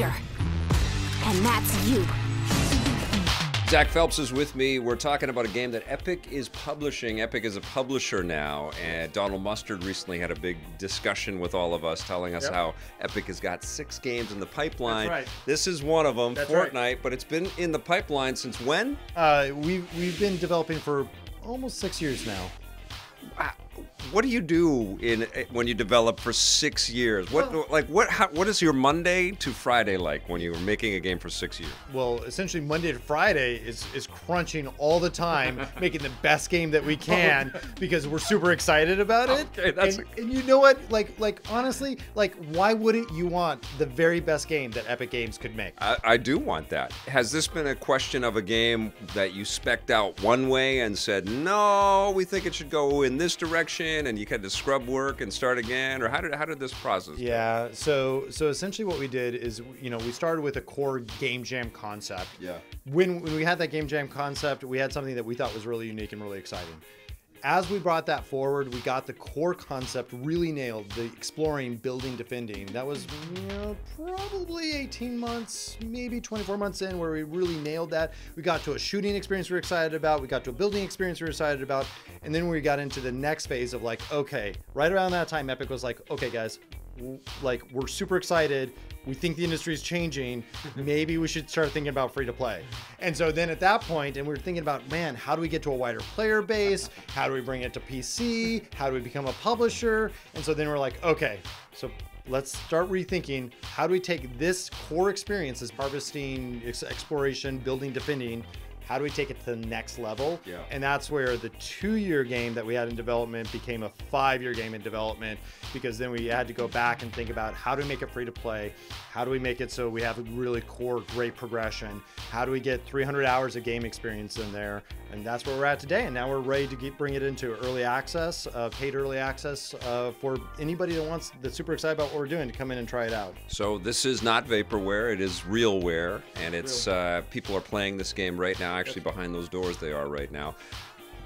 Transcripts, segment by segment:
leader. And that's you. Zak Phelps is with me. We're talking about a game that Epic is publishing. Epic is a publisher now, and Donald Mustard recently had a big discussion with all of us, telling us how Epic has got 6 games in the pipeline. That's right. This is one of them, That's Fortnite, right. but it's been in the pipeline since when? We've been developing for almost 6 years now. What do you do when you develop for 6 years? What is your Monday to Friday like when you're making a game for 6 years? Well, essentially Monday to Friday is crunching all the time, making the best game that we can because we're super excited about it. Okay, and you know what? Like honestly, why wouldn't you want the very best game that Epic Games could make? I do want that. Has this been a question of a game that you spec'd out one way and said, no, we think it should go in this direction, and you had to scrub work and start again, or how did this process go? Yeah, so essentially what we did is, we started with a core game jam concept. Yeah. When we had that game jam concept, we had something that we thought was really unique and really exciting. As we brought that forward, we got the core concept really nailed, the exploring, building, defending. That was probably 18 months, maybe 24 months in, where we really nailed that. We got to a shooting experience we were excited about. We got to a building experience we were excited about. And then we got into the next phase of okay, right around that time, Epic was like, okay, guys, we're super excited. We think the industry is changing. Maybe we should start thinking about free to play. And so then at that point, and we were thinking about, man, how do we get to a wider player base? How do we bring it to PC? How do we become a publisher? And so then we're like, okay, so let's start rethinking, how do we take this core experience, this harvesting, exploration, building, defending, how do we take it to the next level? Yeah. And that's where the 2-year game that we had in development became a 5-year game in development, because then we had to go back and think about how do we make it free to play? How do we make it so we have a really core, great progression? How do we get 300 hours of game experience in there? And that's where we're at today. And now we're ready to bring it into early access, paid early access for anybody that's super excited about what we're doing to come in and try it out. So this is not vaporware, it is realware, and it's people are playing this game right now. Actually, behind those doors they are right now.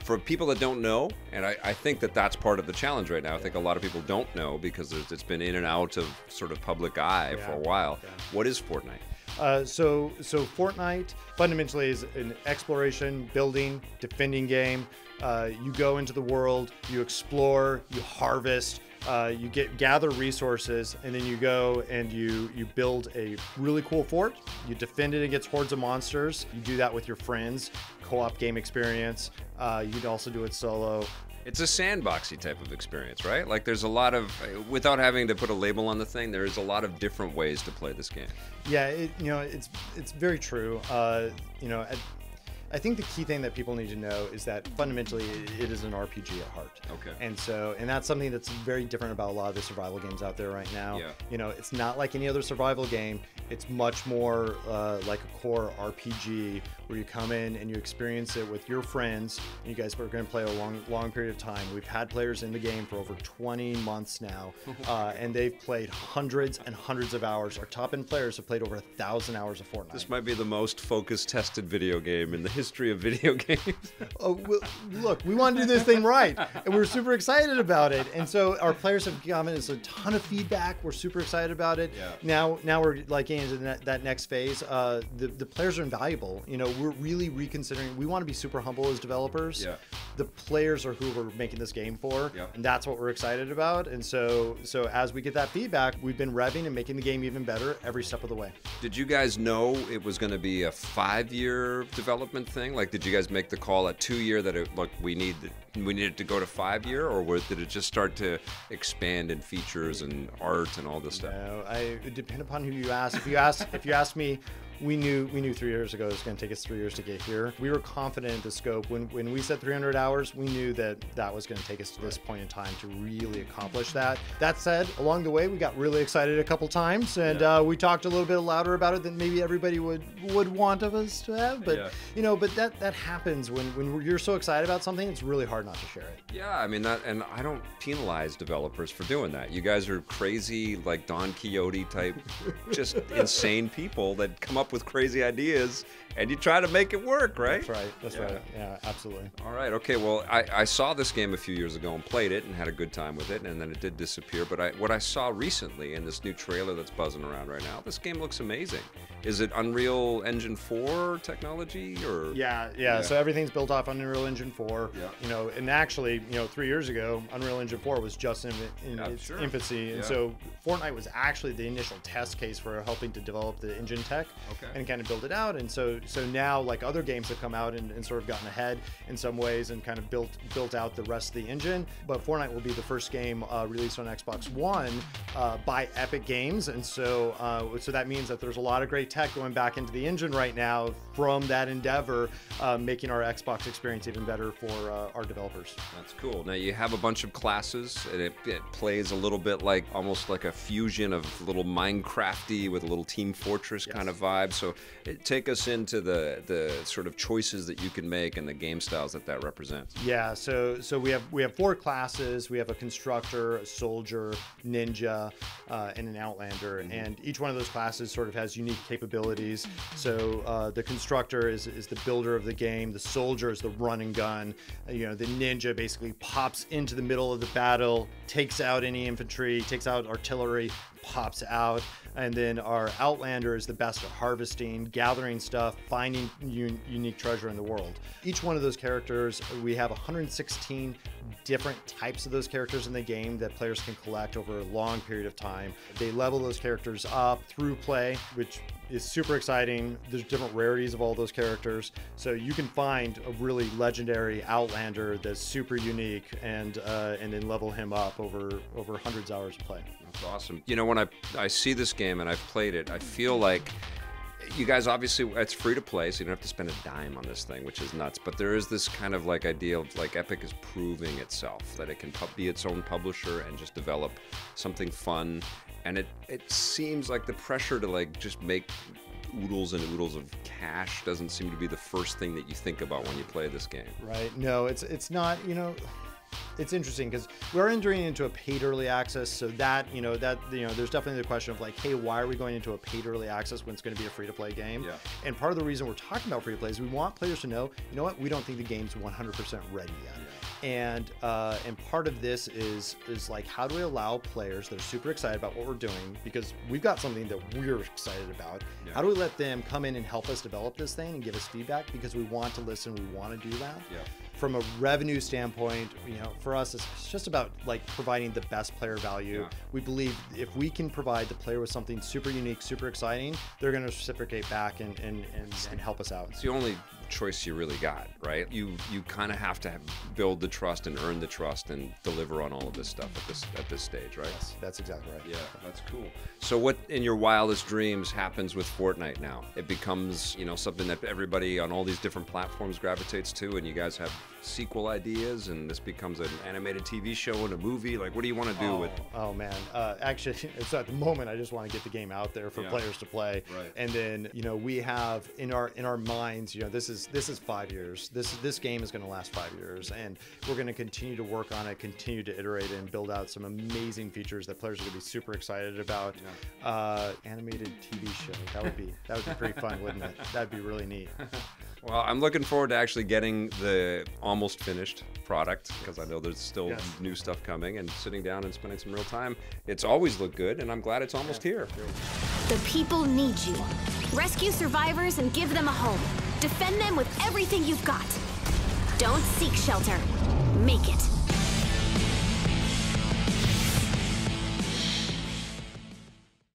For people that don't know, and I think that's part of the challenge right now. I think a lot of people don't know because it's been in and out of sort of public eye for a while. Yeah. What is Fortnite? So Fortnite fundamentally is an exploration, building, defending game. You go into the world, you explore, you harvest, you gather resources, and then you go and you build a really cool fort. You defend it against hordes of monsters. You do that with your friends, co-op game experience. You'd also do it solo. It's a sandboxy type of experience, right? Like there's a lot of, without having to put a label on the thing, there is a lot of different ways to play this game. Yeah, it's very true. I think the key thing that people need to know is that fundamentally it is an RPG at heart. Okay. And that's something that's very different about a lot of the survival games out there right now. Yeah. It's not like any other survival game. It's much more like a core RPG where you come in and you experience it with your friends, and you guys are going to play a long period of time. We've had players in the game for over 20 months now, and they've played hundreds and hundreds of hours. Our top end players have played over 1,000 hours of Fortnite. This might be the most focused tested video game in the history of video games. Well, look, we want to do this thing right, and we're super excited about it. And so our players have given us a ton of feedback. We're super excited about it. Yeah. Now we're getting into that next phase. The players are invaluable. We're really reconsidering. We want to be super humble as developers. Yeah. The players are who we're making this game for, Yep. and that's what we're excited about. And so as we get that feedback, we've been revving and making the game even better every step of the way. Did you guys know it was going to be a 5-year development thing? Like, did you guys make the call at 2-year that we needed to go to 5-year, or did it just start to expand in features and art and all this stuff? No, it depends upon who you ask. If you ask me, we knew 3 years ago it was going to take us 3 years to get here. We were confident in the scope. When we said 300 hours, we knew that was going to take us to this point in time to really accomplish that. That said, along the way, we got really excited a couple times, and we talked a little bit louder about it than maybe everybody would want of us to have. But but that happens when you're so excited about something. It's really hard not to share it. Yeah, I mean and I don't penalize developers for doing that. You guys are crazy, like Don Quixote type, just insane people that come up with crazy ideas, and you try to make it work, right? That's right. That's right. Yeah, absolutely. All right. Okay. Well, I saw this game a few years ago and played it and had a good time with it, and then it did disappear. But what I saw recently in this new trailer that's buzzing around right now, this game looks amazing. Is it Unreal Engine 4 technology or? Yeah. So everything's built off Unreal Engine 4. Yeah. You know, and actually, 3 years ago, Unreal Engine 4 was just in its infancy, and so Fortnite was actually the initial test case for helping to develop the engine tech and kind of build it out. And so now, like, other games have come out and sort of gotten ahead in some ways and kind of built out the rest of the engine. But Fortnite will be the first game released on Xbox One by Epic Games, and so that means that there's a lot of great tech going back into the engine right now from that endeavor, making our Xbox experience even better for our developers. That's cool. Now you have a bunch of classes, and it plays a little bit like almost like a fusion of little Minecrafty with a little Team Fortress kind of vibe. So take us into the sort of choices that you can make and the game styles that represents. Yeah. So we have 4 classes. We have a constructor, a soldier, ninja, and an outlander, and each one of those classes sort of has unique capabilities. So the constructor is the builder of the game. The soldier is the run and gun. The ninja basically pops into the middle of the battle, takes out any infantry, takes out artillery, pops out. And then our outlander is the best at harvesting, gathering stuff, finding unique treasure in the world. Each one of those characters, we have 116 different types of those characters in the game that players can collect over a long period of time. They level those characters up through play, which is super exciting. There's different rarities of all those characters, so you can find a really legendary outlander that's super unique, and then level him up over hundreds of hours of play. That's awesome. When I see this game and I've played it, I feel like you guys, obviously it's free to play, so you don't have to spend a dime on this thing, which is nuts. But there is this kind of like idea of like Epic is proving itself, that it can be its own publisher and just develop something fun. And it seems like the pressure to like just make oodles and oodles of cash doesn't seem to be the first thing that you think about when you play this game. Right. No, it's not, it's interesting because we're entering into a paid early access, so that there's definitely the question of like, hey, why are we going into a paid early access when it's going to be a free-to-play game? Yeah. And part of the reason we're talking about free-to-play is we want players to know, what, we don't think the game's 100% ready yet. Yeah. And part of this is like, how do we allow players that are super excited about what we're doing, because we've got something that we're excited about. Yeah. How do we let them come in and help us develop this thing and give us feedback, because we want to listen, we want to do that. Yeah. From a revenue standpoint, for us, it's just about like providing the best player value. Yeah. We believe if we can provide the player with something super unique, super exciting, they're going to reciprocate back and help us out. It's the only choice you really got, right? You kind of have to build the trust and earn the trust and deliver on all of this stuff at this stage, right? Yes, that's exactly right. Yeah, that's cool. So what in your wildest dreams happens with Fortnite now? It becomes, something that everybody on all these different platforms gravitates to, and you guys have sequel ideas, and this becomes an animated TV show and a movie. Like, what do you want to do with it? Oh man, actually, so at the moment, I just want to get the game out there for players to play. Right. And then, we have in our minds, this is 5 years. This game is going to last 5 years, and we're going to continue to work on it, continue to iterate it, and build out some amazing features that players are going to be super excited about. Yeah. Animated TV show. That would be pretty fun, wouldn't it? That'd be really neat. Well, I'm looking forward to actually getting the almost finished product, because I know there's still new stuff coming, and sitting down and spending some real time. It's always looked good, and I'm glad it's almost here. The people need you. Rescue survivors and give them a home. Defend them with everything you've got. Don't seek shelter. Make it.